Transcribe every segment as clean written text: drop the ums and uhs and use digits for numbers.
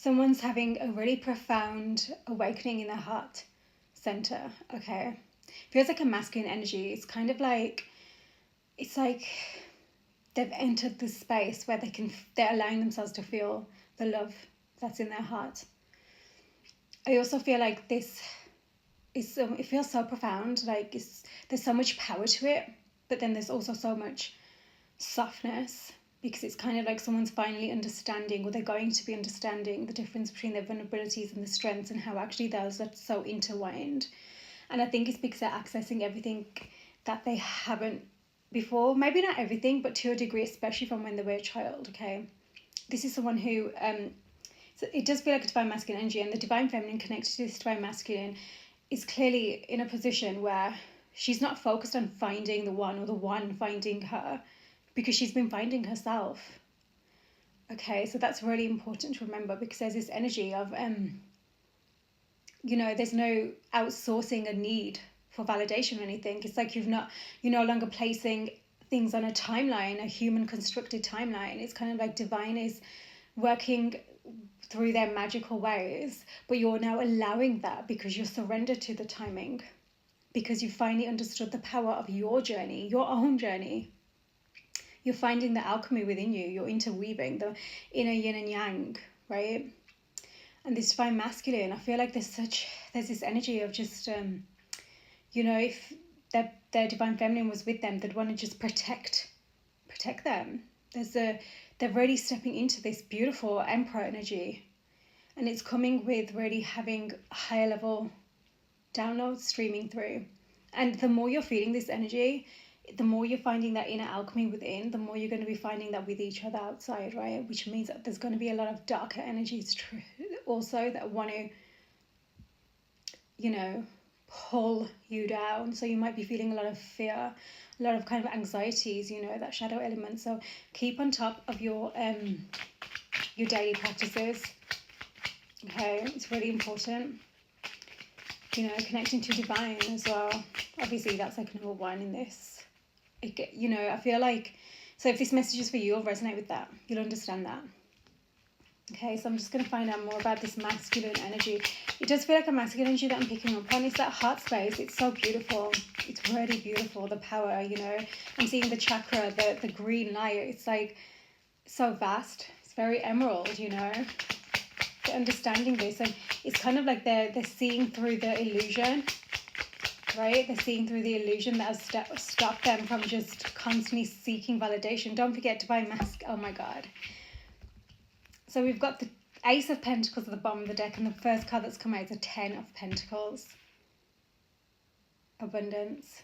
someone's having a really profound awakening in their heart center, okay? Feels like a masculine energy. It's kind of like, it's like they've entered this space where they're allowing themselves to feel the love that's in their heart. I also feel like this is, it feels so profound, like there's so much power to it, but then there's also so much softness, because it's kind of like someone's finally understanding, or they're going to be understanding, the difference between their vulnerabilities and the strengths, and how actually those are so intertwined. And I think it's because they're accessing everything that they haven't before. Maybe not everything, but to a degree, especially from when they were a child, okay? This is someone who, so it does feel like a divine masculine energy, and the divine feminine connected to this divine masculine is clearly in a position where she's not focused on finding the one or the one finding her, because she's been finding herself. Okay, so that's really important to remember, because there's this energy of, there's no outsourcing a need for validation or anything. It's like you're no longer placing things on a timeline, a human constructed timeline. It's kind of like divine is working through their magical ways, but you're now allowing that because you're surrendered to the timing, because you finally understood the power of your journey, your own journey. You're finding the alchemy within you. You're interweaving the inner yin and yang, right? And this divine masculine, I feel like there's this energy of just, if their divine feminine was with them, they'd want to just protect them. They're really stepping into this beautiful emperor energy, and it's coming with really having higher level downloads streaming through. And the more you're feeling this energy, the more you're finding that inner alchemy within, the more you're going to be finding that with each other outside, right? Which means that there's going to be a lot of darker energies also that want to, pull you down. So you might be feeling a lot of fear, a lot of kind of anxieties, that shadow element. So keep on top of your daily practices. Okay, it's really important. Connecting to divine as well. Obviously, that's like number one in this. I feel like, so if this message is for you, you'll resonate with that. You'll understand that. Okay, so I'm just going to find out more about this masculine energy. It does feel like a masculine energy that I'm picking up on. It's that heart space. It's so beautiful. It's really beautiful, the power, I'm seeing the chakra, the green light. It's like so vast. It's very emerald, They're understanding this, and it's kind of like they're seeing through the illusion, right? They're seeing through the illusion that has stopped them from just constantly seeking validation. Don't forget divine mask. Oh my God. So we've got the Ace of Pentacles at the bottom of the deck, and the first card that's come out is the 10 of Pentacles. Abundance.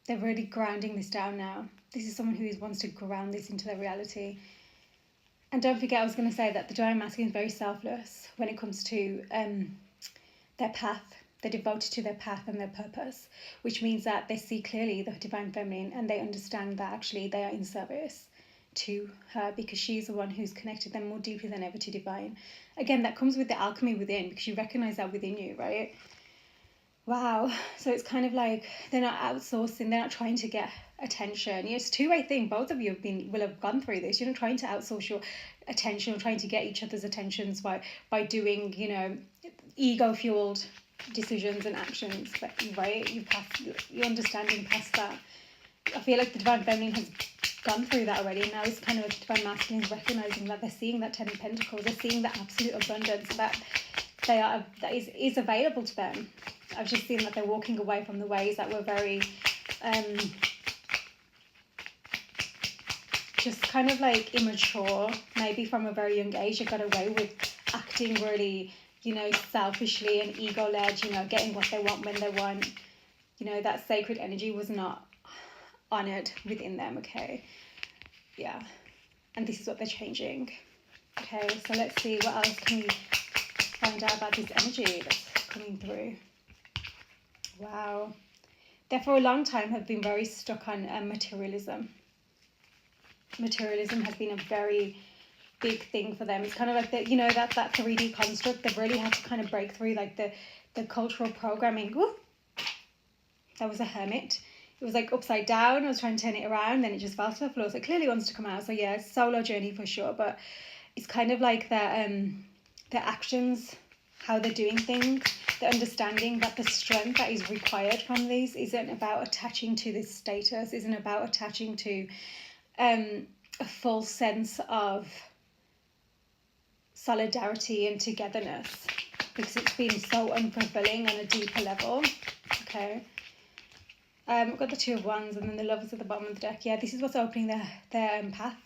They're really grounding this down now. This is someone who wants to ground this into their reality. And don't forget, I was going to say that the divine masculine is very selfless when it comes to their path. They're devoted to their path and their purpose, which means that they see clearly the divine feminine, and they understand that actually they are in service to her, because she's the one who's connected them more deeply than ever to divine. Again, that comes with the alchemy within, because you recognize that within you, right? Wow. So it's kind of like they're not outsourcing, they're not trying to get attention. It's a two-way thing. Both of you will have gone through this. You're not trying to outsource your attention or trying to get each other's attentions by doing, ego-fueled decisions and actions, but right, you're understanding past that. I feel like the divine feminine has gone through that already, and now it's kind of like the divine masculine is recognizing that they're seeing that 10 of Pentacles, they're seeing that absolute abundance that is available to them. I've just seen that they're walking away from the ways that were very just kind of like immature, maybe from a very young age. They got away with acting really selfishly and ego-led, getting what they want when they want. That sacred energy was not honored within them, okay? Yeah. And this is what they're changing. Okay, so let's see what else can we find out about this energy that's coming through. Wow. They for a long time have been very stuck on materialism. Materialism has been a very big thing for them. It's kind of like that 3D construct. They've really had to kind of break through like the cultural programming. Ooh, that was a hermit. It was like upside down. I was trying to turn it around, then it just fell to the floor. So it clearly wants to come out. So yeah, it's a solo journey for sure. But it's kind of like that their actions, how they're doing things, the understanding that the strength that is required from these isn't about attaching to this status, isn't about attaching to a false sense of solidarity and togetherness, because it's been so unfulfilling on a deeper level. Okay. We've got the Two of Wands and then the Lovers at the bottom of the deck. Yeah, this is what's opening their path,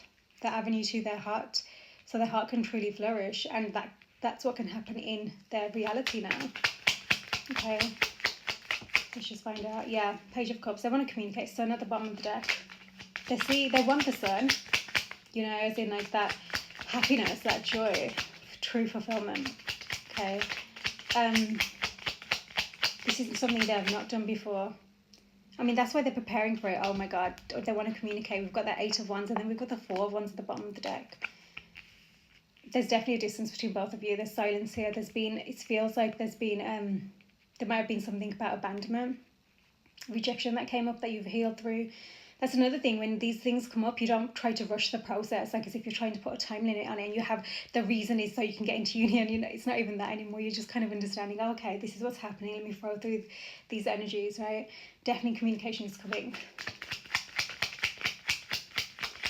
their avenue to their heart, so their heart can truly flourish, and that's what can happen in their reality now. Okay, let's just find out. Yeah, Page of Cups. They want to communicate. Sun at the bottom of the deck. They want the sun, you know, as in like that happiness, that joy, true fulfillment. Okay. This isn't something they have not done before. I mean, that's why they're preparing for it. Oh my God, they want to communicate. We've got that Eight of Wands, and then we've got the Four of Wands at the bottom of the deck. There's definitely a distance between both of you. There's silence here. It feels like there might have been something about abandonment, rejection that came up that you've healed through. That's another thing. When these things come up, you don't try to rush the process, like as if you're trying to put a time limit on it, and you have the reason is so you can get into union. You know, it's not even that anymore. You're just kind of understanding, oh, okay, this is what's happening. Let me flow through these energies, right? Definitely communication is coming.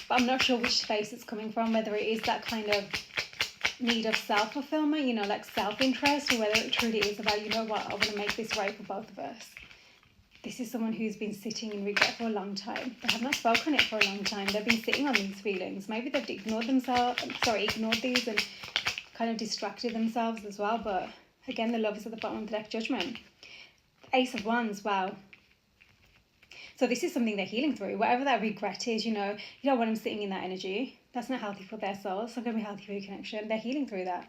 But I'm not sure which space it's coming from, whether it is that kind of need of self-fulfillment, you know, like self-interest, or whether it truly is about, you know what, I want to make this right for both of us. This is someone who's been sitting in regret for a long time. They have not spoken it for a long time. They've been sitting on these feelings. Maybe they've ignored these and kind of distracted themselves as well. But again, the Lovers at the bottom of the deck, Judgment. Ace of Wands, wow. So this is something they're healing through. Whatever that regret is, you know, you don't want them sitting in that energy. That's not healthy for their souls. It's not going to be healthy for your connection. They're healing through that.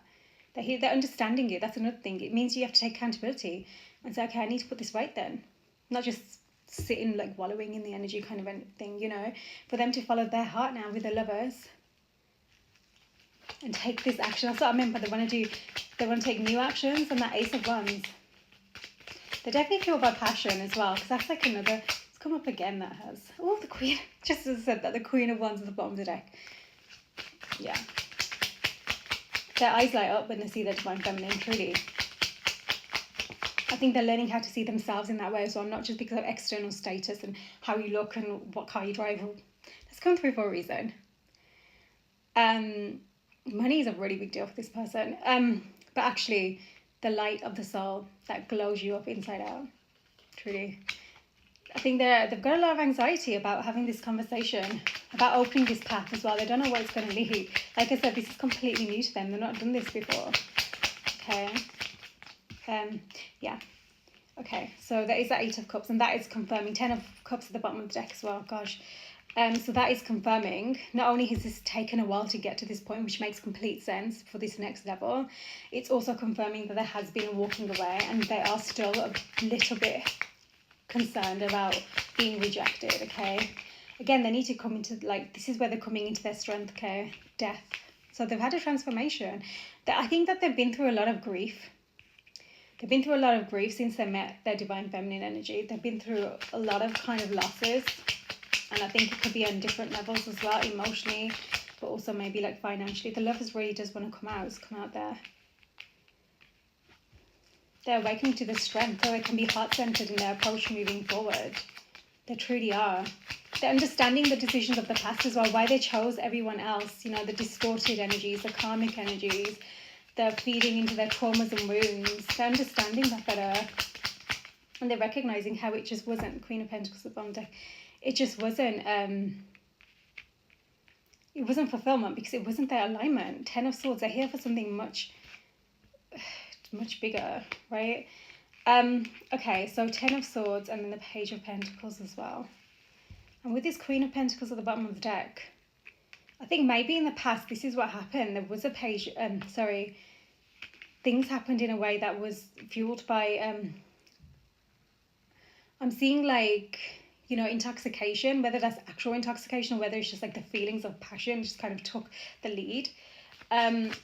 They're understanding it. That's another thing. It means you have to take accountability and say, okay, I need to put this right then. Not just sitting like wallowing in the energy kind of thing, you know. For them to follow their heart now with the Lovers and take this action. That's what I meant, but they want to take new actions. And that Ace of Wands, they're definitely fueled by passion as well, because that's like another, it's come up again, that has, oh, the Queen, just as I said that, the Queen of Wands at the bottom of the deck. Yeah, their eyes light up when they see their divine feminine, truly. I think they're learning how to see themselves in that way as well, not just because of external status and how you look and what car you drive. That's come through for a reason. Money is a really big deal for this person. But actually, the light of the soul that glows you up inside out, truly. I think they've got a lot of anxiety about having this conversation, about opening this path as well. They don't know where it's going to lead. Like I said, this is completely new to them. They've not done this before. Okay. Yeah. Okay, so there is that Eight of Cups, and that is confirming. 10 of Cups at the bottom of the deck as well, gosh. So that is confirming, not only has this taken a while to get to this point, which makes complete sense for this next level, it's also confirming that there has been a walking away, and they are still a little bit concerned about being rejected, okay? Again, they need to come into, like, this is where they're coming into their strength, okay? Death. So they've had a transformation. I think that they've been through a lot of grief. They've been through a lot of grief since they met their divine feminine energy. They've been through a lot of kind of losses. And I think it could be on different levels as well, emotionally, but also maybe like financially. The Lovers really does want to come out there. They're awakening to the strength, so they can be heart-centered in their approach moving forward. They truly are. They're understanding the decisions of the past as well, why they chose everyone else, you know, the distorted energies, the karmic energies. They're feeding into their traumas and wounds. They're understanding that better. And they're recognizing how it just wasn't. Queen of Pentacles at the bottom deck. It just wasn't, it wasn't fulfillment because it wasn't their alignment. 10 of Swords, they're here for something much bigger, right? Okay, so 10 of Swords and then the Page of Pentacles as well. And with this Queen of Pentacles at the bottom of the deck, I think maybe in the past, this is what happened. There was a page, things happened in a way that was fueled by, I'm seeing like, you know, intoxication, whether that's actual intoxication or whether it's just like the feelings of passion just kind of took the lead. But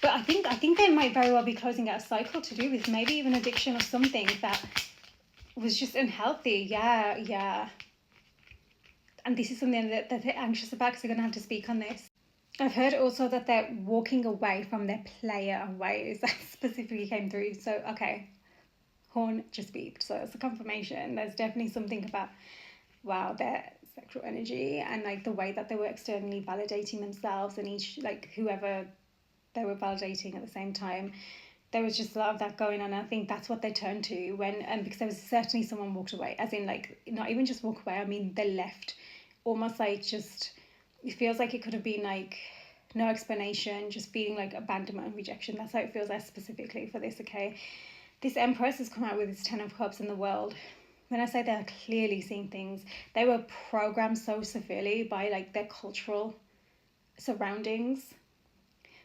I think they might very well be closing out a cycle to do with maybe even addiction or something that was just unhealthy. Yeah. And this is something that they're anxious about because they're going to have to speak on this. I've heard also that they're walking away from their player ways. That specifically came through. So, okay, horn just beeped. So it's a confirmation. There's definitely something about, wow, their sexual energy and like the way that they were externally validating themselves and each, like whoever they were validating at the same time. There was just a lot of that going on. And I think that's what they turned to when, because there was certainly someone walked away, as in like, not even just walk away, I mean, they left almost like just, it feels like it could have been like no explanation, just feeling like abandonment and rejection. That's how it feels like specifically for this, okay? This Empress has come out with this Ten of Cups in the world. When I say they're clearly seeing things, they were programmed so severely by like their cultural surroundings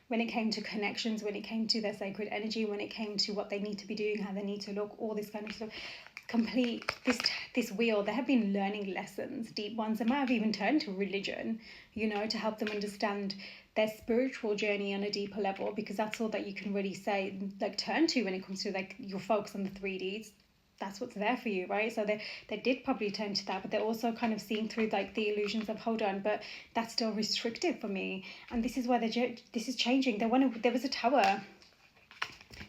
when it came to connections, when it came to their sacred energy, when it came to what they need to be doing, how they need to look, all this kind of stuff. Complete this wheel. They have been learning lessons, deep ones. They might have even turned to religion, you know, to help them understand their spiritual journey on a deeper level, because that's all that you can really say, like turn to when it comes to like your focus on the 3Ds. That's what's there for you, right? So they did probably turn to that, but they're also kind of seeing through like the illusions of, hold on, but that's still restrictive for me. And this is why this is changing. There was a tower.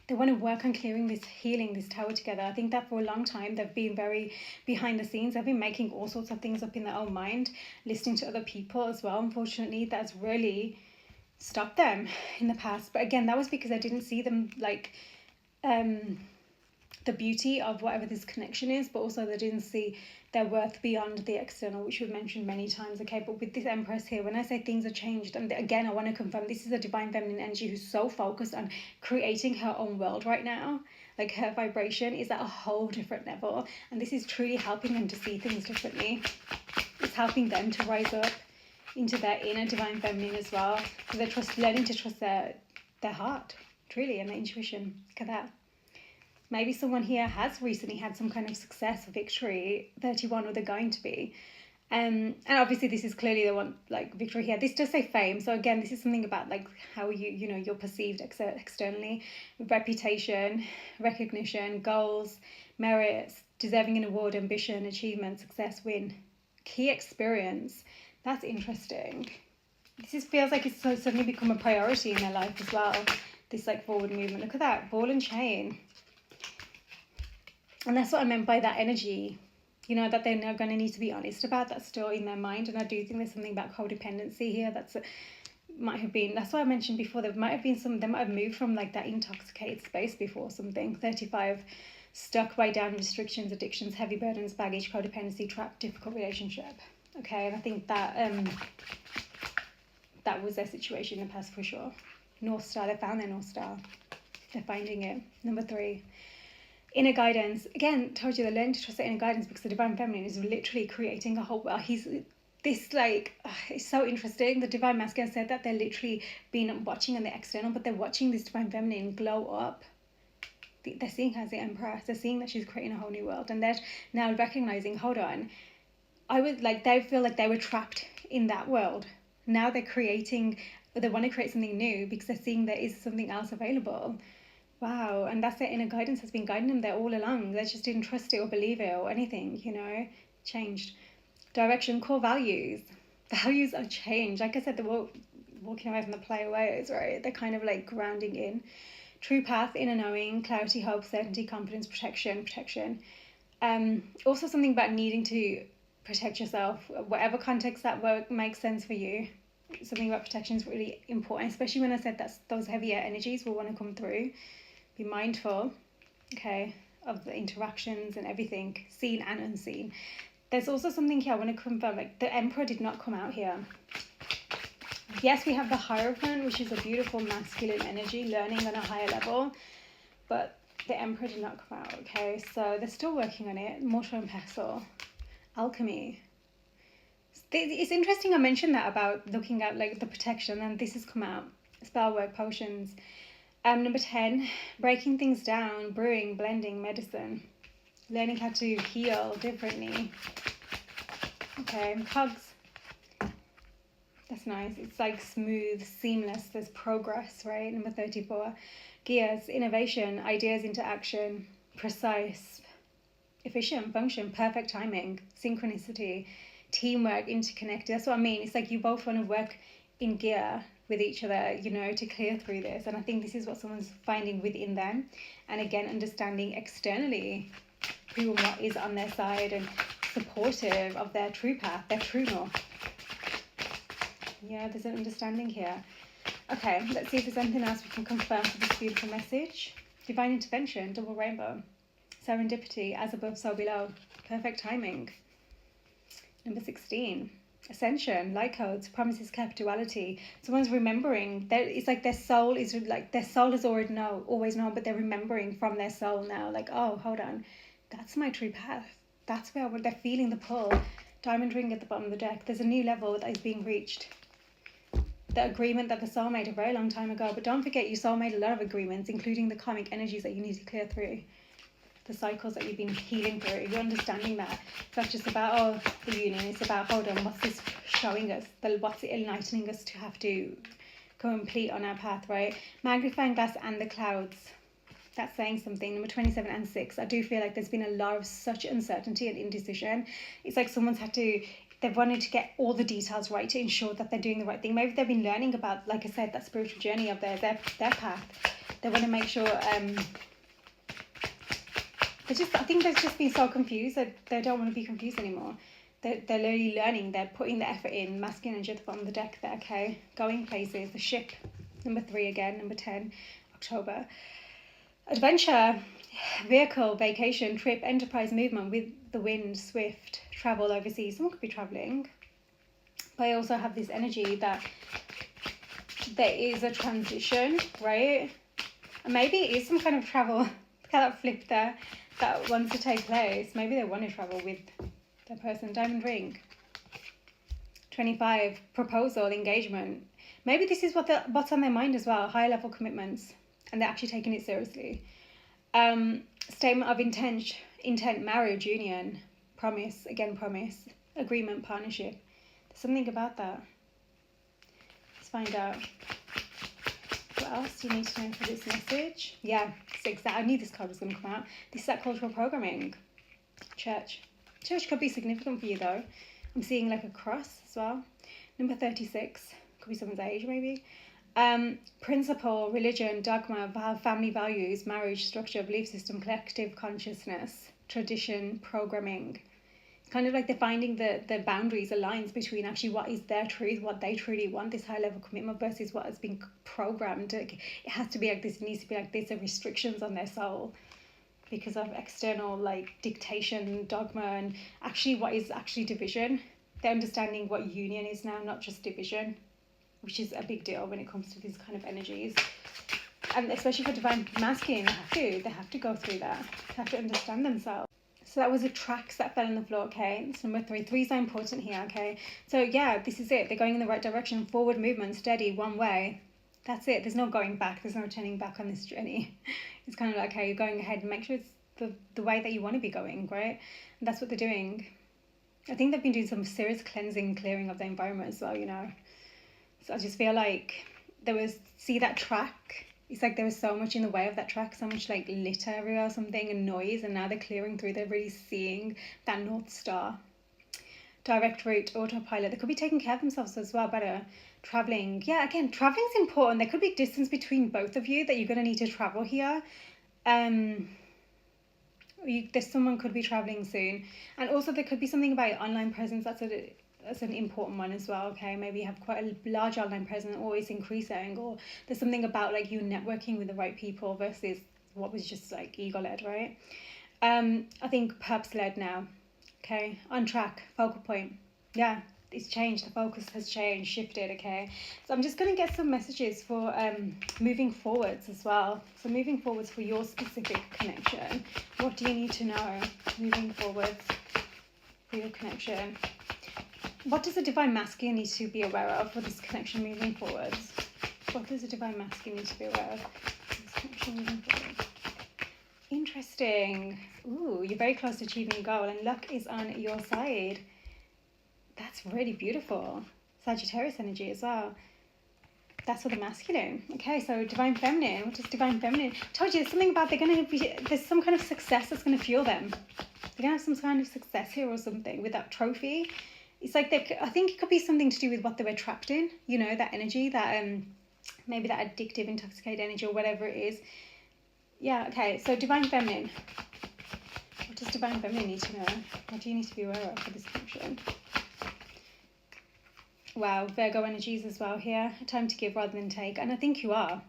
They want to work on clearing this, healing this tower together. I think that for a long time they've been very behind the scenes. They've been making all sorts of things up in their own mind, listening to other people as well. Unfortunately, that's really stopped them in the past. But again, that was because I didn't see them like the beauty of whatever this connection is, but also they didn't see their worth beyond the external, which we've mentioned many times, okay? But with this Empress here, when I say things are changed, and again, I want to confirm this is a divine feminine energy who's so focused on creating her own world right now. Like her vibration is at a whole different level, and this is truly helping them to see things differently. It's helping them to rise up into their inner divine feminine as well. So they're learning to trust their heart, truly, and their intuition. Look at that. Maybe someone here has recently had some kind of success or victory, 31, or they're going to be. And obviously this is clearly they want like victory here. This does say fame. So again, this is something about like how you're perceived externally, reputation, recognition, goals, merits, deserving an award, ambition, achievement, success, win, key experience. That's interesting. This feels like it's suddenly become a priority in their life as well. This like forward movement. Look at that, ball and chain. And that's what I meant by that energy, you know, that they're now going to need to be honest about. That's still in their mind. And I do think there's something about codependency here might have been, that's why I mentioned before, they might have moved from like that intoxicated space before something. 35, stuck by down restrictions, addictions, heavy burdens, baggage, codependency, trapped, difficult relationship. Okay, and I think that that was their situation in the past for sure. North Star, they found their North Star. They're finding it. Number 3. Inner guidance. Again, told you they're learning to trust their inner guidance, because the divine feminine is literally creating a whole world. It's so interesting. The divine masculine said that they're literally been watching on the external, but they're watching this divine feminine glow up. They're seeing her as the Empress. They're seeing that she's creating a whole new world, and they're now recognizing, hold on, they feel like they were trapped in that world. Now they want to create something new because they're seeing there is something else available. Wow, and that's their inner guidance has been guiding them there all along. They just didn't trust it or believe it or anything, you know. Changed. Direction, core values. Values are changed. Like I said, they're walking away from the play ways, right? They're kind of like grounding in. True path, inner knowing, clarity, hope, certainty, confidence, protection. Also something about needing to protect yourself, whatever context that work makes sense for you. Something about protection is really important, especially when I said that those heavier energies will want to come through. Be mindful, okay, of the interactions and everything, seen and unseen. There's also something here I want to confirm, like the Emperor did not come out here. Yes, we have the Hierophant, which is a beautiful masculine energy, learning on a higher level, but the Emperor did not come out, okay? So they're still working on it. Mortar and pestle, alchemy. It's interesting I mentioned that about looking at like the protection, and this has come out. Spell work, potions. Number 10, breaking things down, brewing, blending, medicine, learning how to heal differently. Okay, hugs. That's nice. It's like smooth, seamless. There's progress, right? Number 34, gears, innovation, ideas into action, precise, efficient, function, perfect timing, synchronicity, teamwork, interconnected. That's what I mean. It's like you both want to work in gear with each other, you know, to clear through this. And I think this is what someone's finding within them. And again, understanding externally who and what is on their side and supportive of their true path, their true north. Yeah, there's an understanding here. Okay, let's see if there's anything else we can confirm for this beautiful message. Divine intervention, double rainbow, serendipity, as above, so below, perfect timing. Number 16, ascension, light codes, promises kept, duality. Someone's remembering. It's like their soul is has always known, but they're remembering from their soul now. Like, oh, hold on, that's my true path. That's where they're feeling the pull. Diamond ring at the bottom of the deck. There's a new level that is being reached. The agreement that the soul made a very long time ago. But don't forget, your soul made a lot of agreements, including the karmic energies that you need to clear through. The cycles that you've been healing through. You're understanding that. It's not just about, the union. It's about, hold on, what's this showing us? What's it enlightening us to have to complete on our path, right? Magnifying glass and the clouds. That's saying something. Number 27 and 6. I do feel like there's been a lot of such uncertainty and indecision. It's like someone's they've wanted to get all the details right to ensure that they're doing the right thing. Maybe they've been learning about, like I said, that spiritual journey of their path. They want to make sure, I think they've just been so confused that they don't want to be confused anymore. They're literally learning. They're putting the effort in. Masculine energy at the bottom of the deck there, okay? Going places. The ship. Number 3 again. Number 10. October. Adventure, vehicle, vacation, trip, enterprise, movement with the wind, swift, travel overseas. Someone could be traveling. But I also have this energy that there is a transition, right? And maybe it is some kind of travel. Look at that flip there. That wants to take place. Maybe they want to travel with their person. Diamond ring. 25, proposal, engagement. Maybe this is what's on their mind as well. High level commitments. And they're actually taking it seriously. Statement of intent, marriage, union, promise, agreement, partnership. There's something about that. Let's find out. What else do you need to know for this message? Yeah, 6. I knew this card was going to come out. This is that cultural programming. Church. Church could be significant for you though. I'm seeing like a cross as well. Number 36. Could be someone's age maybe. Principle, religion, dogma, family values, marriage, structure, belief system, collective consciousness, tradition, programming. It's kind of like they're finding the boundaries, the lines between actually what is their truth, what they truly want, this high level commitment versus what has been programmed. It has to be like this, it needs to be like this, the restrictions on their soul because of external like dictation, dogma, and actually what is actually division. They're understanding what union is now, not just division, which is a big deal when it comes to these kind of energies. And especially for divine masculine, they have to go through that. They have to understand themselves. So that was the tracks that fell on the floor, okay? That's number 3. 3 is so important here, okay? So yeah, this is it. They're going in the right direction. Forward movement, steady, one way. That's it. There's no going back. There's no turning back on this journey. It's kind of like, okay, you're going ahead and make sure it's the way that you want to be going, right? And that's what they're doing. I think they've been doing some serious cleansing, clearing of the environment as well, you know? So I just feel like see that track? It's like there was so much in the way of that track, so much like litter everywhere or something and noise, and now they're clearing through, they're really seeing that North Star. Direct route, autopilot. They could be taking care of themselves as well, better. Traveling. Yeah, again, traveling's important. There could be distance between both of you that you're going to need to travel here. Someone could be traveling soon. And also there could be something about your online presence that's an important one as well, okay? Maybe you have quite a large online presence, always increasing, or there's something about like you networking with the right people versus what was just like ego-led, right? I think purpose-led now, okay? On track, focal point. Yeah, it's changed. The focus has changed, shifted, okay? So I'm just going to get some messages for moving forwards as well. So moving forwards for your specific connection. What do you need to know moving forwards for your connection? What does the divine masculine need to be aware of for this connection moving forwards? What does the divine masculine need to be aware of for this connection moving forward? Interesting. Ooh, you're very close to achieving a goal and luck is on your side. That's really beautiful. Sagittarius energy as well. That's for the masculine. Okay, so divine feminine. What is divine feminine? I told you, there's something about there's some kind of success that's going to fuel them. They're going to have some kind of success here or something with that trophy. it's like I think it could be something to do with what they were trapped in, you know, that energy, that maybe that addictive, intoxicated energy or whatever it is. Yeah, okay, so Divine Feminine. What does Divine Feminine need to know? What do you need to be aware of for this connection? Wow, Virgo energies as well here. Time to give rather than take. And I think you are.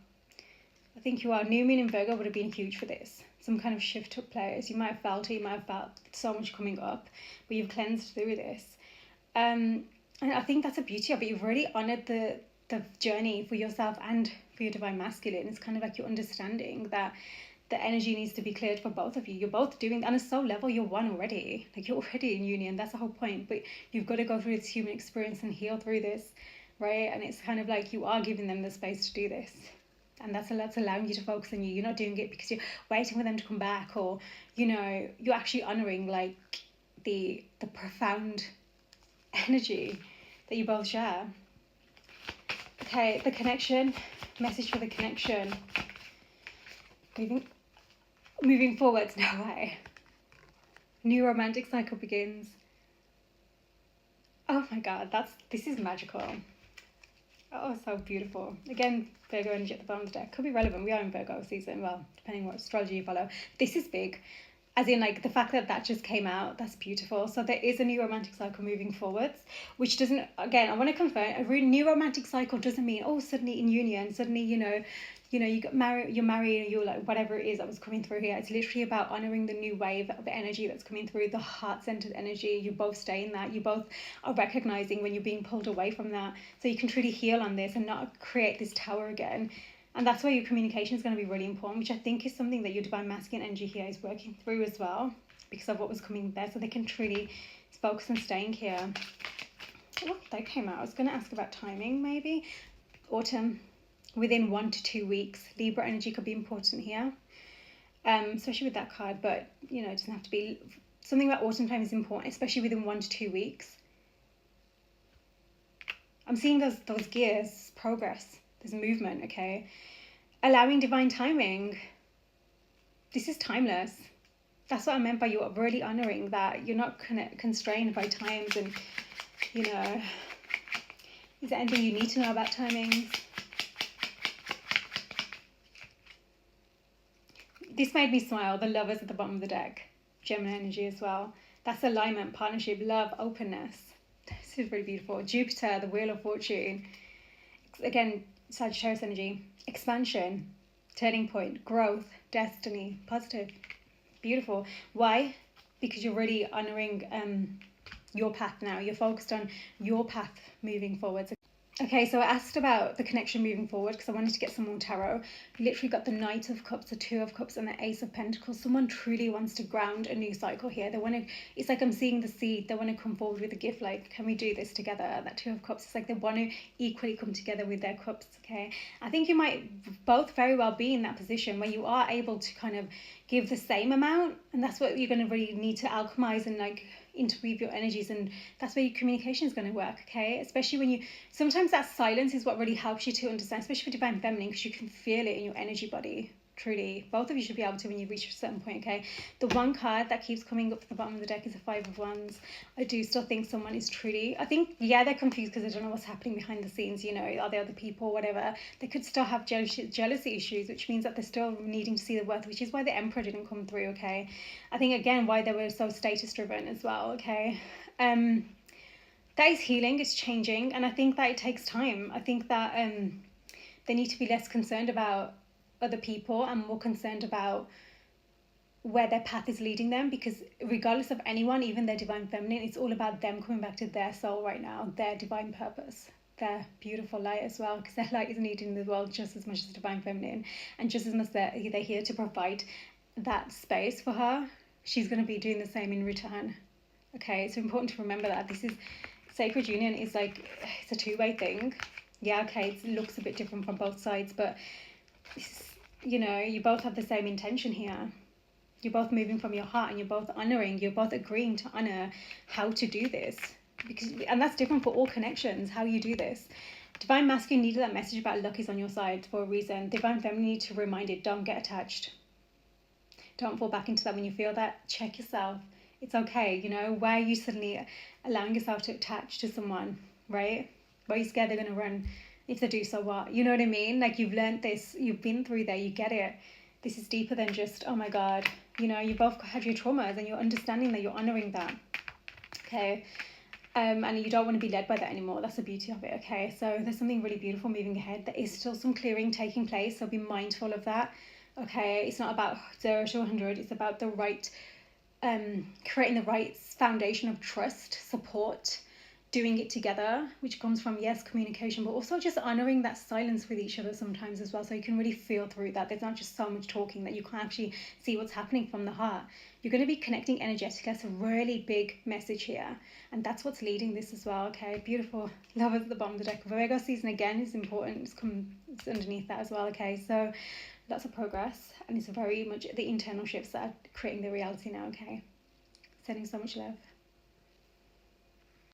I think you are. New moon in Virgo would have been huge for this. Some kind of shift took place. You might have felt it. You might have felt so much coming up. But you've cleansed through this. And I think that's the beauty of it. You've already honoured the journey for yourself and for your Divine Masculine. It's kind of like you're understanding that the energy needs to be cleared for both of you. You're both doing, on a soul level, you're one already. Like, you're already in union. That's the whole point. But you've got to go through this human experience and heal through this, right? And it's kind of like you are giving them the space to do this. And that's allowing you to focus on you. You're not doing it because you're waiting for them to come back, or, you know, you're actually honouring, like, the profound energy that you both share. Okay, the connection. Message for the connection. Moving forwards, no way. New romantic cycle begins. Oh my god, this is magical. Oh, so beautiful. Again, Virgo energy at the bottom of the deck. Could be relevant. We are in Virgo season, well, depending on what astrology you follow. This is big. As in, like, the fact that just came out, that's beautiful. So there is a new romantic cycle moving forwards, which doesn't, again, I want to confirm, a new romantic cycle doesn't mean, oh, suddenly in union, suddenly, you know, you got married, you're married, you're like, whatever it is that was coming through here. It's literally about honouring the new wave of energy that's coming through, the heart-centered energy. You both stay in that. You both are recognising when you're being pulled away from that. So you can truly heal on this and not create this tower again. And that's where your communication is going to be really important, which I think is something that your Divine Masculine energy here is working through as well, because of what was coming there. So they can truly focus on staying here. Oh, that came out. I was going to ask about timing, maybe. Autumn. Within 1 to 2 weeks. Libra energy could be important here, especially with that card, but, you know, it doesn't have to be. Something about autumn time is important, especially within 1 to 2 weeks. I'm seeing those gears, progress, there's movement, okay? Allowing divine timing. This is timeless. That's what I meant by you're really honouring that. You're not constrained by times and, you know, is there anything you need to know about timings? This made me smile. The Lovers at the bottom of the deck. Gemini energy as well. That's alignment, partnership, love, openness. This is really beautiful. Jupiter, the Wheel of Fortune. Again, Sagittarius energy. Expansion, turning point, growth, destiny, positive. Beautiful. Why? Because you're really honouring your path now. You're focused on your path moving forward. Okay, so I asked about the connection moving forward because I wanted to get some more tarot. Literally got the Knight of Cups, the Two of Cups, and the Ace of Pentacles. Someone truly wants to ground a new cycle here. They want to, it's like I'm seeing the seed. They want to come forward with a gift, like, can we do this together? That Two of Cups, it's like they want to equally come together with their cups, okay? I think you might both very well be in that position where you are able to kind of give the same amount, and that's what you're going to really need to alchemize and, like, interweave your energies, and that's where your communication is going to work, okay? Especially when you, sometimes that silence is what really helps you to understand, especially for Divine Feminine, because you can feel it in your energy body. Truly, both of you should be able to when you reach a certain point, okay? The one card that keeps coming up at the bottom of the deck is a Five of Wands. I do still think someone is truly, I think, yeah, they're confused because they don't know what's happening behind the scenes, you know, are there other people, whatever. They could still have jealousy issues, which means that they're still needing to see the worth, which is why the Emperor didn't come through, okay? I think, again, why they were so status driven as well, okay? That is healing, it's changing, and I think that it takes time. I think that they need to be less concerned about other people and more concerned about where their path is leading them, because regardless of anyone, even their Divine Feminine, it's all about them coming back to their soul right now, their divine purpose, their beautiful light as well, because their light is needed in the world just as much as Divine Feminine, and just as much they're here to provide that space for her, she's going to be doing the same in return. Okay, it's important to remember that this is sacred union is like, it's a two-way thing. Yeah, okay, it looks a bit different from both sides, but you know, you both have the same intention here. You're both moving from your heart, and you're both honouring, you're both agreeing to honour how to do this, because, and that's different for all connections, how you do this. Divine Masculine needed that message about luck is on your side for a reason. Divine Feminine need to remind it, don't get attached. Don't fall back into that when you feel that. Check yourself. It's okay, you know. Why are you suddenly allowing yourself to attach to someone, right? Why are you scared they're going to run? If they do, so what? You know what I mean? Like, you've learned this, you've been through there, you get it. This is deeper than just, oh my God, you know, you both had your traumas and you're understanding that, you're honoring that. Okay. And you don't want to be led by that anymore. That's the beauty of it. Okay, so there's something really beautiful moving ahead. There is still some clearing taking place, so be mindful of that. Okay, it's not about 0 to 100. It's about the right, creating the right foundation of trust, support, doing it together, which comes from, yes, communication, but also just honoring that silence with each other sometimes as well, so you can really feel through that. There's not just so much talking, that you can actually see what's happening from the heart. You're going to be connecting energetically. That's a really big message here, and that's what's leading this as well. Okay, beautiful. Love at the bottom of the deck. Virgo season again is important. It's underneath that as well. Okay, so lots of progress, and it's very much the internal shifts that are creating the reality now. Okay, sending so much love.